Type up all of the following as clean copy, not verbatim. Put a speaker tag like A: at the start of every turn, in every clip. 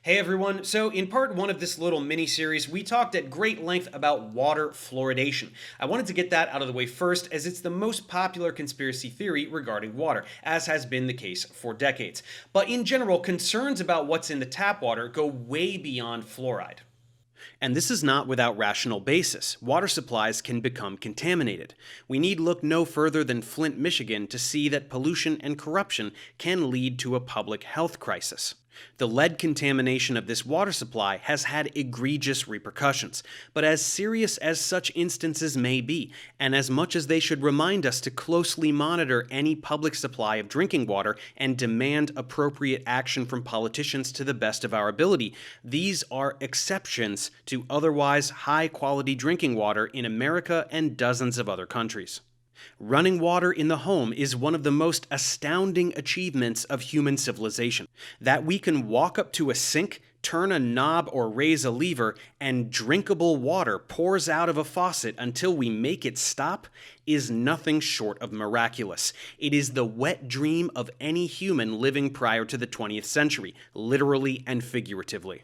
A: Hey everyone, so in part one of this little mini-series, we talked at great length about water fluoridation. I wanted to get that out of the way first, as it's the most popular conspiracy theory regarding water, as has been the case for decades. But in general, concerns about what's in the tap water go way beyond fluoride. And this is not without rational basis. Water supplies can become contaminated. We need look no further than Flint, Michigan to see that pollution and corruption can lead to a public health crisis. The lead contamination of this water supply has had egregious repercussions, but as serious as such instances may be, and as much as they should remind us to closely monitor any public supply of drinking water and demand appropriate action from politicians to the best of our ability, these are exceptions to otherwise high-quality drinking water in America and dozens of other countries. Running water in the home is one of the most astounding achievements of human civilization. That we can walk up to a sink, turn a knob or raise a lever, and drinkable water pours out of a faucet until we make it stop is nothing short of miraculous. It is the wet dream of any human living prior to the 20th century, literally and figuratively.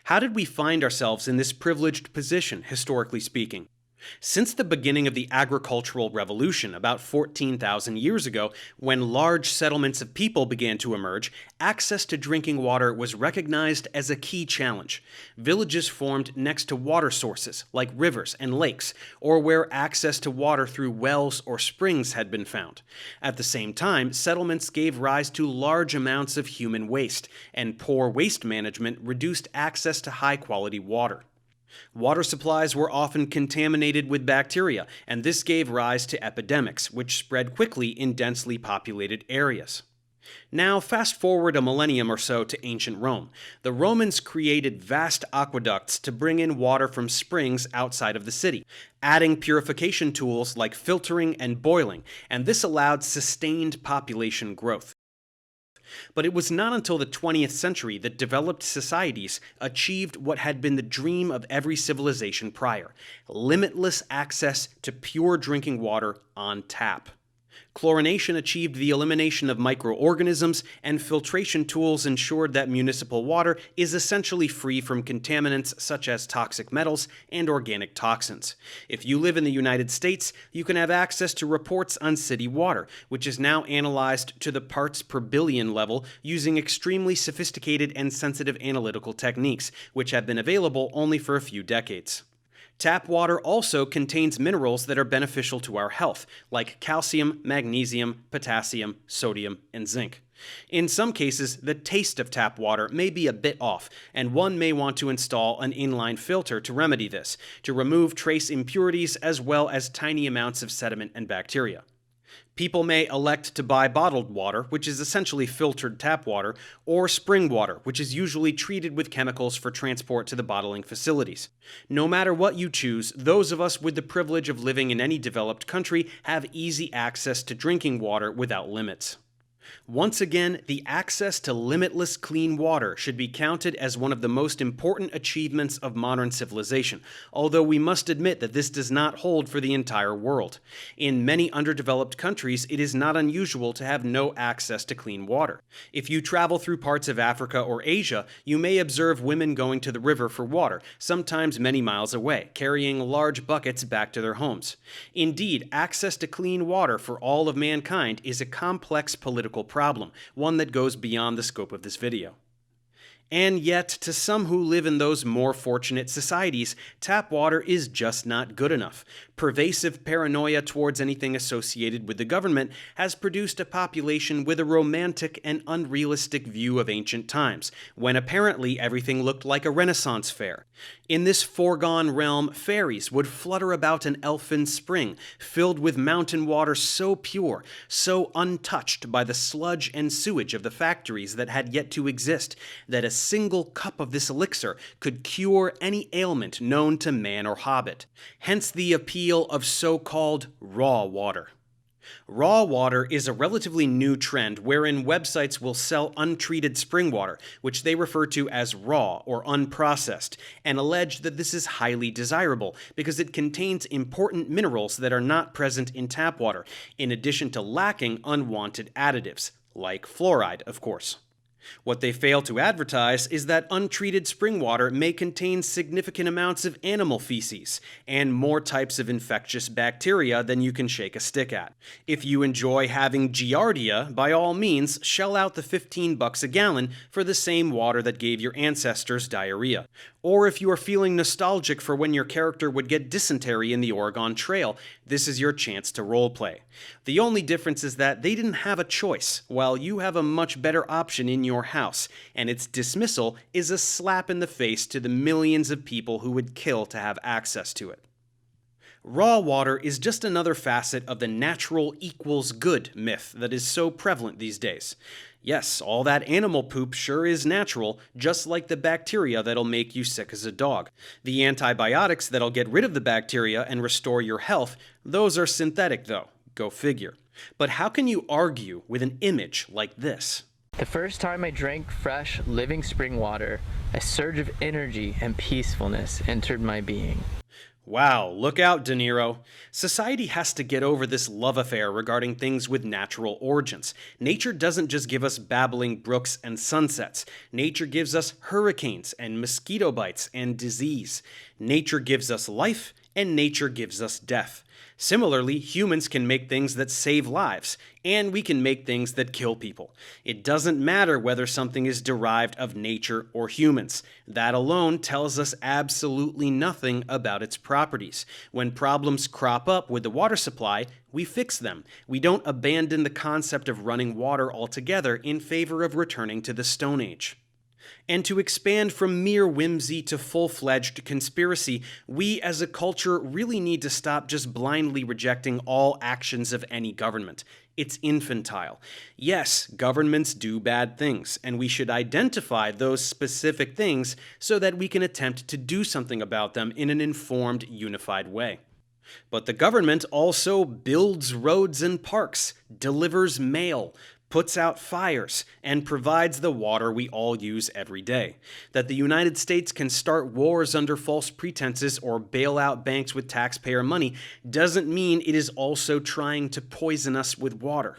A: How did we find ourselves in this privileged position, historically speaking? Since the beginning of the agricultural revolution about 14,000 years ago, when large settlements of people began to emerge, access to drinking water was recognized as a key challenge. Villages formed next to water sources, like rivers and lakes, or where access to water through wells or springs had been found. At the same time, settlements gave rise to large amounts of human waste, and poor waste management reduced access to high-quality water. Water supplies were often contaminated with bacteria, and this gave rise to epidemics, which spread quickly in densely populated areas. Now, fast forward a millennium or so to ancient Rome. The Romans created vast aqueducts to bring in water from springs outside of the city, adding purification tools like filtering and boiling, and this allowed sustained population growth. But it was not until the 20th century that developed societies achieved what had been the dream of every civilization prior: limitless access to pure drinking water on tap. Chlorination achieved the elimination of microorganisms, and filtration tools ensured that municipal water is essentially free from contaminants such as toxic metals and organic toxins. If you live in the United States, you can have access to reports on city water, which is now analyzed to the parts per billion level using extremely sophisticated and sensitive analytical techniques, which have been available only for a few decades. Tap water also contains minerals that are beneficial to our health, like calcium, magnesium, potassium, sodium, and zinc. In some cases, the taste of tap water may be a bit off, and one may want to install an inline filter to remedy this, to remove trace impurities as well as tiny amounts of sediment and bacteria. People may elect to buy bottled water, which is essentially filtered tap water, or spring water, which is usually treated with chemicals for transport to the bottling facilities. No matter what you choose, those of us with the privilege of living in any developed country have easy access to drinking water without limits. Once again, the access to limitless clean water should be counted as one of the most important achievements of modern civilization, although we must admit that this does not hold for the entire world. In many underdeveloped countries, it is not unusual to have no access to clean water. If you travel through parts of Africa or Asia, you may observe women going to the river for water, sometimes many miles away, carrying large buckets back to their homes. Indeed, access to clean water for all of mankind is a complex political problem, one that goes beyond the scope of this video. And yet, to some who live in those more fortunate societies, tap water is just not good enough. Pervasive paranoia towards anything associated with the government has produced a population with a romantic and unrealistic view of ancient times, when apparently everything looked like a Renaissance fair. In this foregone realm, fairies would flutter about an elfin spring, filled with mountain water so pure, so untouched by the sludge and sewage of the factories that had yet to exist, that a single cup of this elixir could cure any ailment known to man or hobbit. Hence the appeal of so-called raw water. Raw water is a relatively new trend wherein websites will sell untreated spring water, which they refer to as raw or unprocessed, and allege that this is highly desirable because it contains important minerals that are not present in tap water, in addition to lacking unwanted additives, like fluoride, of course. What they fail to advertise is that untreated spring water may contain significant amounts of animal feces and more types of infectious bacteria than you can shake a stick at. If you enjoy having giardia, by all means, shell out the $15 a gallon for the same water that gave your ancestors diarrhea. Or if you are feeling nostalgic for when your character would get dysentery in the Oregon Trail, this is your chance to roleplay. The only difference is that they didn't have a choice, while you have a much better option in your house, and its dismissal is a slap in the face to the millions of people who would kill to have access to it. Raw water is just another facet of the natural equals good myth that is so prevalent these days. Yes, all that animal poop sure is natural, just like the bacteria that'll make you sick as a dog. The antibiotics that'll get rid of the bacteria and restore your health, those are synthetic though. Go figure. But how can you argue with an image like this?
B: The first time I drank fresh, living spring water, a surge of energy and peacefulness entered my being.
A: Wow, look out, De Niro. Society has to get over this love affair regarding things with natural origins. Nature doesn't just give us babbling brooks and sunsets. Nature gives us hurricanes and mosquito bites and disease. Nature gives us life, and nature gives us death. Similarly, humans can make things that save lives, and we can make things that kill people. It doesn't matter whether something is derived of nature or humans. That alone tells us absolutely nothing about its properties. When problems crop up with the water supply, we fix them. We don't abandon the concept of running water altogether in favor of returning to the Stone Age. And to expand from mere whimsy to full-fledged conspiracy, we as a culture really need to stop just blindly rejecting all actions of any government. It's infantile. Yes, governments do bad things, and we should identify those specific things so that we can attempt to do something about them in an informed, unified way. But the government also builds roads and parks, delivers mail, puts out fires, and provides the water we all use every day. That the United States can start wars under false pretenses or bail out banks with taxpayer money doesn't mean it is also trying to poison us with water.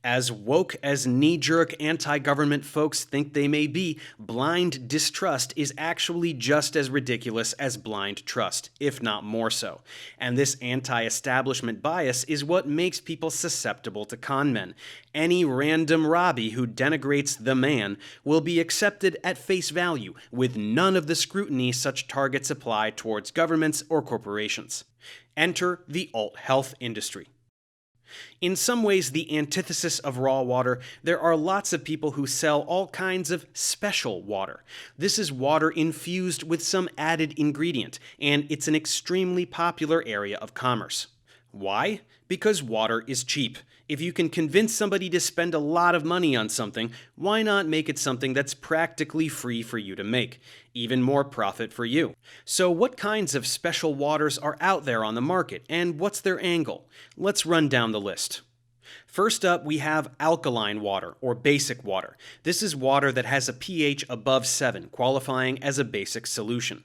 A: As woke as knee-jerk anti-government folks think they may be, blind distrust is actually just as ridiculous as blind trust, if not more so. And this anti-establishment bias is what makes people susceptible to con men. Any random Robbie who denigrates the man will be accepted at face value, with none of the scrutiny such targets apply towards governments or corporations. Enter the alt-health industry. In some ways the antithesis of raw water, there are lots of people who sell all kinds of special water. This is water infused with some added ingredient, and it's an extremely popular area of commerce. Why? Because water is cheap. If you can convince somebody to spend a lot of money on something, why not make it something that's practically free for you to make? Even more profit for you. So what kinds of special waters are out there on the market, and what's their angle? Let's run down the list. First up, we have alkaline water, or basic water. This is water that has a pH above 7, qualifying as a basic solution.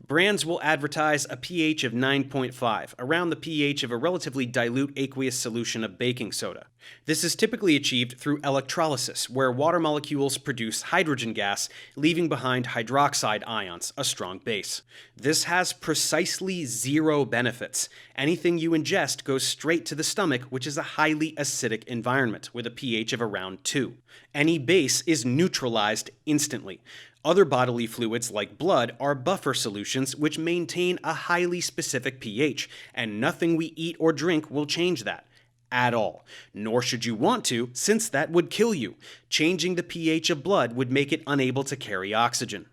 A: Brands will advertise a pH of 9.5, around the pH of a relatively dilute aqueous solution of baking soda. This is typically achieved through electrolysis, where water molecules produce hydrogen gas, leaving behind hydroxide ions, a strong base. This has precisely zero benefits. Anything you ingest goes straight to the stomach, which is a highly acidic environment with a pH of around 2. Any base is neutralized instantly. Other bodily fluids like blood are buffer solutions which maintain a highly specific pH, and nothing we eat or drink will change that. At all. Nor should you want to, since that would kill you. Changing the pH of blood would make it unable to carry oxygen.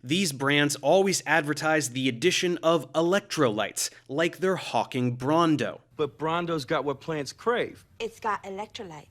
A: These brands always advertise the addition of electrolytes, like they're hawking Brondo.
C: But Brondo's got what plants crave.
D: It's got electrolytes.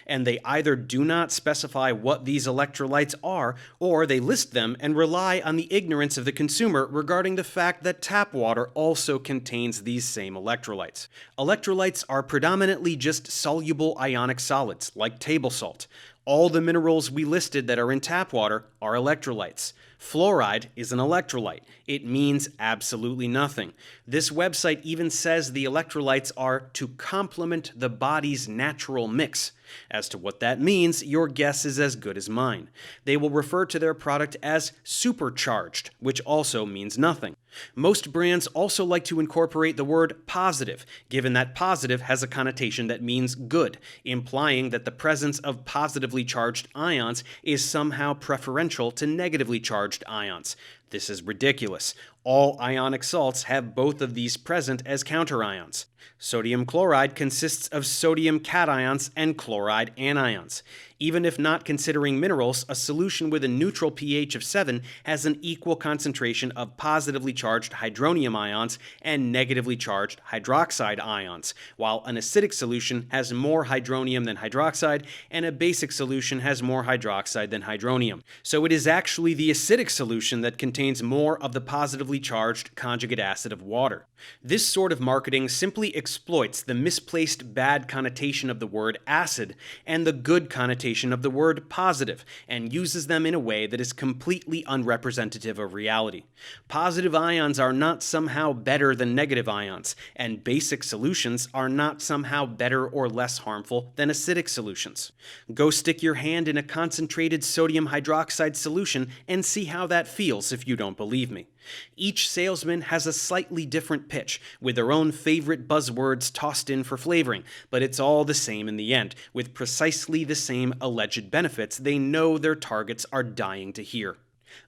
A: And they either do not specify what these electrolytes are, or they list them and rely on the ignorance of the consumer regarding the fact that tap water also contains these same electrolytes. Electrolytes are predominantly just soluble ionic solids, like table salt. All the minerals we listed that are in tap water are electrolytes. Fluoride is an electrolyte. It means absolutely nothing. This website even says the electrolytes are to complement the body's natural mix. As to what that means, your guess is as good as mine. They will refer to their product as supercharged, which also means nothing. Most brands also like to incorporate the word positive, given that positive has a connotation that means good, implying that the presence of positively charged ions is somehow preferential to negatively charged ions. This is ridiculous. All ionic salts have both of these present as counterions. Sodium chloride consists of sodium cations and chloride anions. Even if not considering minerals, a solution with a neutral pH of 7 has an equal concentration of positively charged hydronium ions and negatively charged hydroxide ions, while an acidic solution has more hydronium than hydroxide, and a basic solution has more hydroxide than hydronium. So it is actually the acidic solution that contains more of the positively charged conjugate acid of water. This sort of marketing simply exploits the misplaced bad connotation of the word acid and the good connotation of the word positive, and uses them in a way that is completely unrepresentative of reality. Positive ions are not somehow better than negative ions, and basic solutions are not somehow better or less harmful than acidic solutions. Go stick your hand in a concentrated sodium hydroxide solution and see how that feels if you don't believe me. Each salesman has a slightly different pitch, with their own favorite buzzwords tossed in for flavoring, but it's all the same in the end, with precisely the same alleged benefits they know their targets are dying to hear.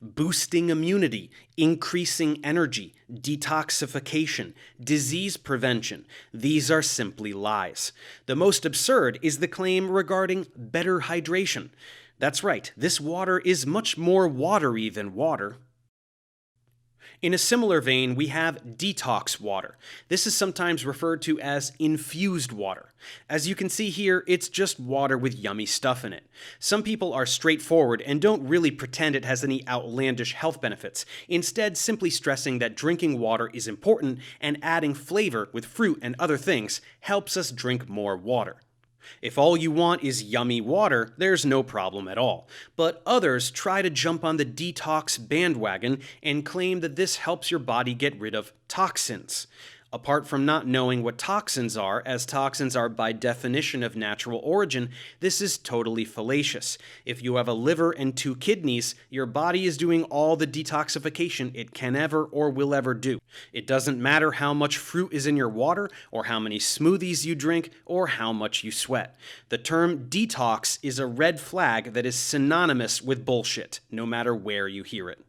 A: Boosting immunity, increasing energy, detoxification, disease prevention. These are simply lies. The most absurd is the claim regarding better hydration. That's right, this water is much more watery than water. In a similar vein, we have detox water. This is sometimes referred to as infused water. As you can see here, it's just water with yummy stuff in it. Some people are straightforward and don't really pretend it has any outlandish health benefits, instead simply stressing that drinking water is important and adding flavor with fruit and other things helps us drink more water. If all you want is yummy water, there's no problem at all. But others try to jump on the detox bandwagon and claim that this helps your body get rid of toxins. Apart from not knowing what toxins are, as toxins are by definition of natural origin, this is totally fallacious. If you have a liver and 2 kidneys, your body is doing all the detoxification it can ever or will ever do. It doesn't matter how much fruit is in your water, or how many smoothies you drink, or how much you sweat. The term detox is a red flag that is synonymous with bullshit, no matter where you hear it.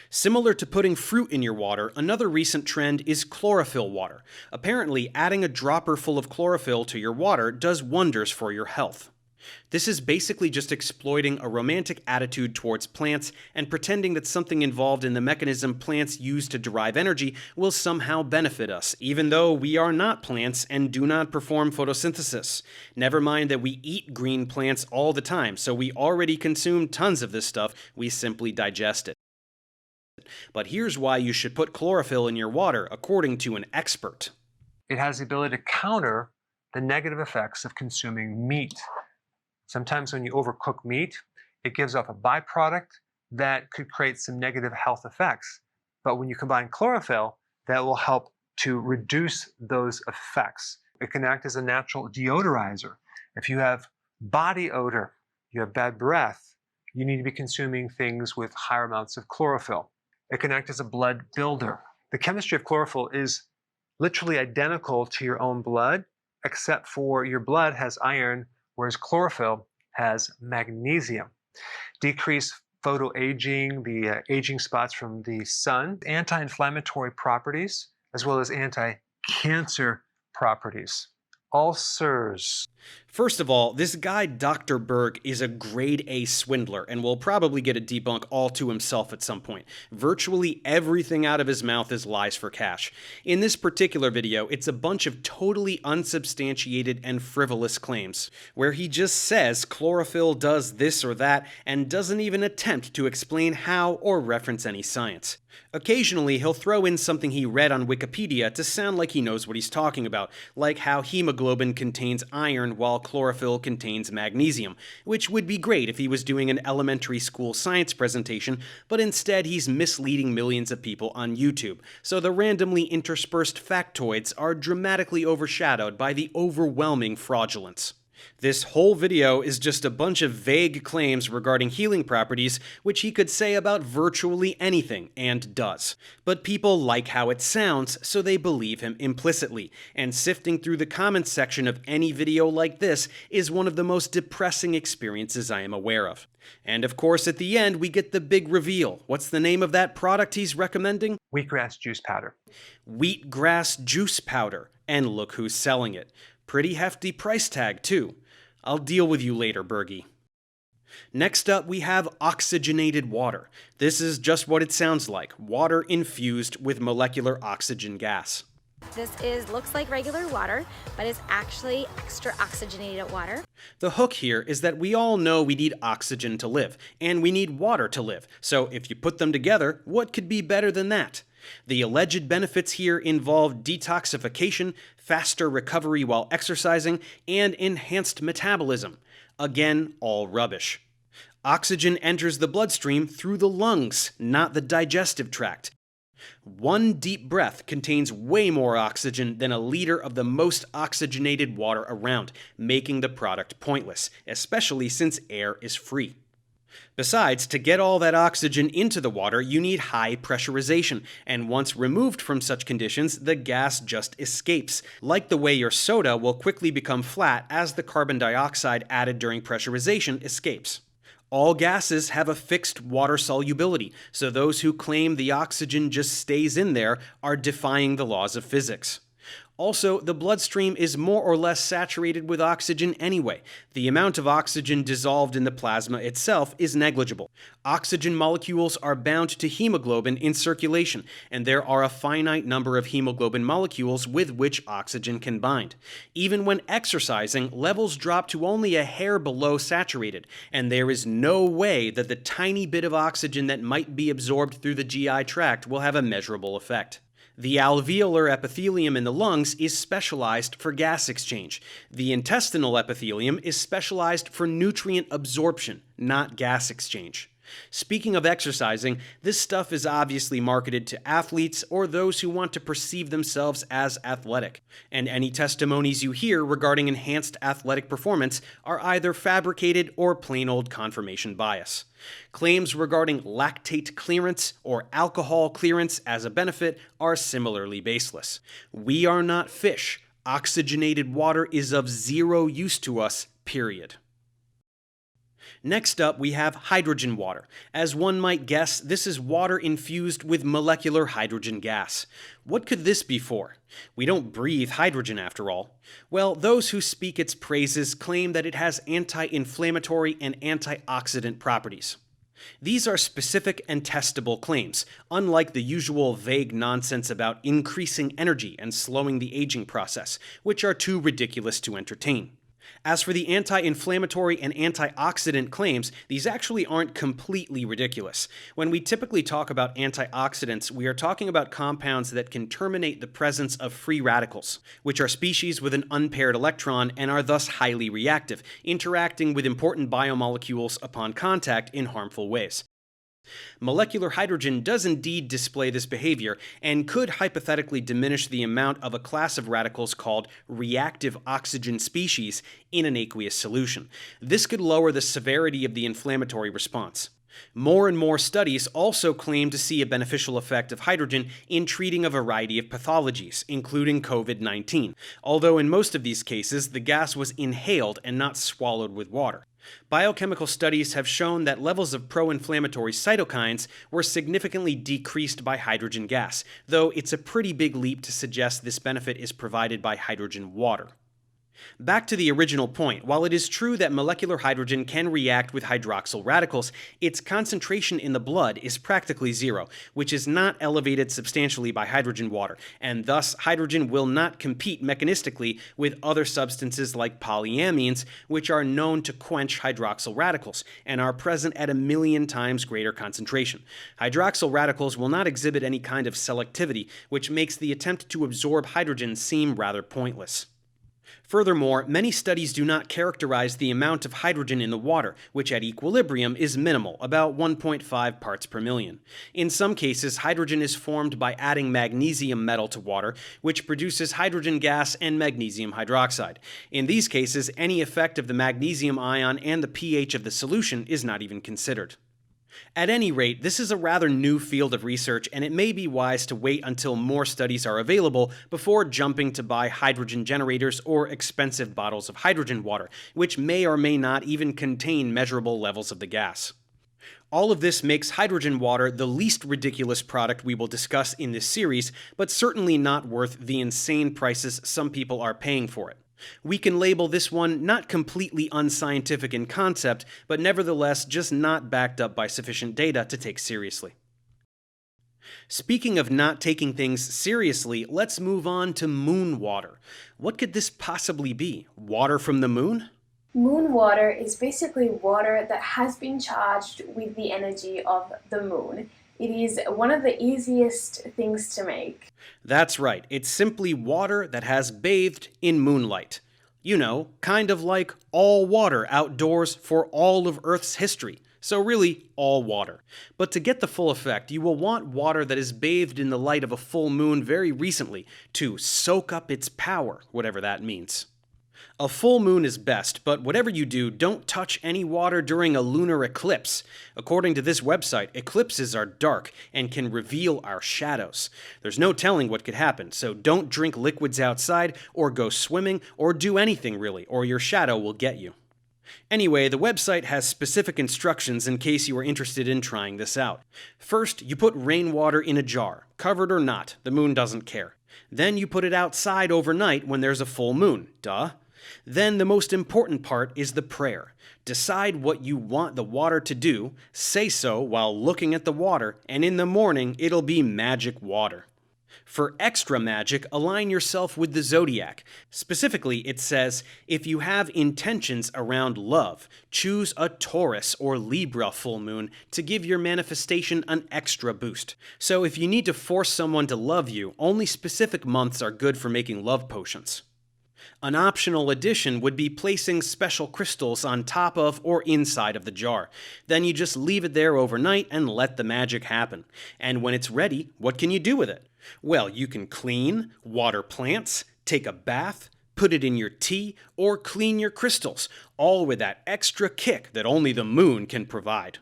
A: Similar to putting fruit in your water, another recent trend is chlorophyll water. Apparently, adding a dropper full of chlorophyll to your water does wonders for your health. This is basically just exploiting a romantic attitude towards plants and pretending that something involved in the mechanism plants use to derive energy will somehow benefit us, even though we are not plants and do not perform photosynthesis. Never mind that we eat green plants all the time, so we already consume tons of this stuff, we simply digest it. But here's why you should put chlorophyll in your water, according to an expert.
D: It has the ability to counter the negative effects of consuming meat. Sometimes when you overcook meat, it gives off a byproduct that could create some negative health effects. But when you combine chlorophyll, that will help to reduce those effects. It can act as a natural deodorizer. If you have body odor, you have bad breath, you need to be consuming things with higher amounts of chlorophyll. It can act as a blood builder. The chemistry of chlorophyll is literally identical to your own blood, except for your blood has iron, whereas chlorophyll has magnesium. Decrease photoaging, the aging spots from the sun, anti-inflammatory properties, as well as anti-cancer properties. Ulcers.
A: First of all, this guy Dr. Berg is a grade A swindler and will probably get a debunk all to himself at some point. Virtually everything out of his mouth is lies for cash. In this particular video, it's a bunch of totally unsubstantiated and frivolous claims, where he just says chlorophyll does this or that and doesn't even attempt to explain how or reference any science. Occasionally, he'll throw in something he read on Wikipedia to sound like he knows what he's talking about, like how hemoglobin contains iron while chlorophyll contains magnesium, which would be great if he was doing an elementary school science presentation, but instead he's misleading millions of people on YouTube, so the randomly interspersed factoids are dramatically overshadowed by the overwhelming fraudulence. This whole video is just a bunch of vague claims regarding healing properties, which he could say about virtually anything, and does. But people like how it sounds, so they believe him implicitly, and sifting through the comments section of any video like this is one of the most depressing experiences I am aware of. And of course, at the end, we get the big reveal. What's the name of that product he's recommending?
D: Wheatgrass juice powder.
A: Wheatgrass juice powder. And look who's selling it. Pretty hefty price tag, too. I'll deal with you later, Bergie. Next up, we have oxygenated water. This is just what it sounds like, water infused with molecular oxygen gas.
E: This looks like regular water, but it's actually extra oxygenated water.
A: The hook here is that we all know we need oxygen to live, and we need water to live, so if you put them together, what could be better than that? The alleged benefits here involve detoxification, faster recovery while exercising, and enhanced metabolism. Again, all rubbish. Oxygen enters the bloodstream through the lungs, not the digestive tract. One deep breath contains way more oxygen than a liter of the most oxygenated water around, making the product pointless, especially since air is free. Besides, to get all that oxygen into the water, you need high pressurization, and once removed from such conditions, the gas just escapes, like the way your soda will quickly become flat as the carbon dioxide added during pressurization escapes. All gases have a fixed water solubility, so those who claim the oxygen just stays in there are defying the laws of physics. Also, the bloodstream is more or less saturated with oxygen anyway. The amount of oxygen dissolved in the plasma itself is negligible. Oxygen molecules are bound to hemoglobin in circulation, and there are a finite number of hemoglobin molecules with which oxygen can bind. Even when exercising, levels drop to only a hair below saturated, and there is no way that the tiny bit of oxygen that might be absorbed through the GI tract will have a measurable effect. The alveolar epithelium in the lungs is specialized for gas exchange. The intestinal epithelium is specialized for nutrient absorption, not gas exchange. Speaking of exercising, this stuff is obviously marketed to athletes or those who want to perceive themselves as athletic, and any testimonies you hear regarding enhanced athletic performance are either fabricated or plain old confirmation bias. Claims regarding lactate clearance or alcohol clearance as a benefit are similarly baseless. We are not fish. Oxygenated water is of zero use to us, period. Next up, we have hydrogen water. As one might guess, this is water infused with molecular hydrogen gas. What could this be for? We don't breathe hydrogen after all. Well, those who speak its praises claim that it has anti-inflammatory and antioxidant properties. These are specific and testable claims, unlike the usual vague nonsense about increasing energy and slowing the aging process, which are too ridiculous to entertain. As for the anti-inflammatory and antioxidant claims, these actually aren't completely ridiculous. When we typically talk about antioxidants, we are talking about compounds that can terminate the presence of free radicals, which are species with an unpaired electron and are thus highly reactive, interacting with important biomolecules upon contact in harmful ways. Molecular hydrogen does indeed display this behavior and could hypothetically diminish the amount of a class of radicals called reactive oxygen species in an aqueous solution. This could lower the severity of the inflammatory response. More and more studies also claim to see a beneficial effect of hydrogen in treating a variety of pathologies, including COVID-19, although in most of these cases the gas was inhaled and not swallowed with water. Biochemical studies have shown that levels of pro-inflammatory cytokines were significantly decreased by hydrogen gas, though it's a pretty big leap to suggest this benefit is provided by hydrogen water. Back to the original point, while it is true that molecular hydrogen can react with hydroxyl radicals, its concentration in the blood is practically zero, which is not elevated substantially by hydrogen water, and thus hydrogen will not compete mechanistically with other substances like polyamines, which are known to quench hydroxyl radicals and are present at 1,000,000 times greater concentration. Hydroxyl radicals will not exhibit any kind of selectivity, which makes the attempt to absorb hydrogen seem rather pointless. Furthermore, many studies do not characterize the amount of hydrogen in the water, which at equilibrium is minimal, about 1.5 parts per million. In some cases, hydrogen is formed by adding magnesium metal to water, which produces hydrogen gas and magnesium hydroxide. In these cases, any effect of the magnesium ion and the pH of the solution is not even considered. At any rate, this is a rather new field of research, and it may be wise to wait until more studies are available before jumping to buy hydrogen generators or expensive bottles of hydrogen water, which may or may not even contain measurable levels of the gas. All of this makes hydrogen water the least ridiculous product we will discuss in this series, but certainly not worth the insane prices some people are paying for it. We can label this one not completely unscientific in concept, but nevertheless just not backed up by sufficient data to take seriously. Speaking of not taking things seriously, let's move on to moon water. What could this possibly be? Water from the moon?
F: Moon water is basically water that has been charged with the energy of the moon. It is one of the easiest things to make.
A: That's right, it's simply water that has bathed in moonlight. You know, kind of like all water outdoors for all of Earth's history. So really, all water. But to get the full effect, you will want water that is bathed in the light of a full moon very recently to soak up its power, whatever that means. A full moon is best, but whatever you do, don't touch any water during a lunar eclipse. According to this website, eclipses are dark and can reveal our shadows. There's no telling what could happen, so don't drink liquids outside, or go swimming, or do anything really, or your shadow will get you. Anyway, the website has specific instructions in case you are interested in trying this out. First, you put rainwater in a jar, covered or not, the moon doesn't care. Then you put it outside overnight when there's a full moon, duh. Then the most important part is the prayer. Decide what you want the water to do, say so while looking at the water, and in the morning it'll be magic water. For extra magic, align yourself with the zodiac. Specifically, it says, if you have intentions around love, choose a Taurus or Libra full moon to give your manifestation an extra boost. So if you need to force someone to love you, only specific months are good for making love potions. An optional addition would be placing special crystals on top of or inside of the jar. Then you just leave it there overnight and let the magic happen. And when it's ready, what can you do with it? Well, you can clean, water plants, take a bath, put it in your tea, or clean your crystals, all with that extra kick that only the moon can provide.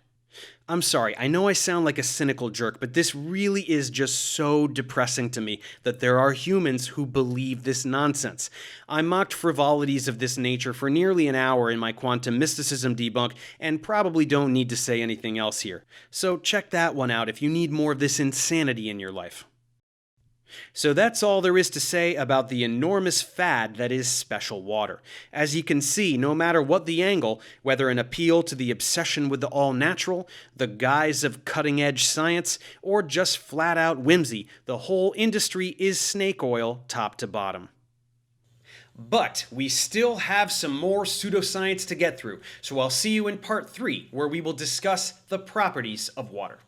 A: I'm sorry, I know I sound like a cynical jerk, but this really is just so depressing to me that there are humans who believe this nonsense. I mocked frivolities of this nature for nearly an hour in my quantum mysticism debunk and probably don't need to say anything else here. So check that one out if you need more of this insanity in your life. So that's all there is to say about the enormous fad that is special water. As you can see, no matter what the angle, whether an appeal to the obsession with the all-natural, the guise of cutting-edge science, or just flat-out whimsy, the whole industry is snake oil top to bottom. But we still have some more pseudoscience to get through, so I'll see you in part 3, where we will discuss the properties of water.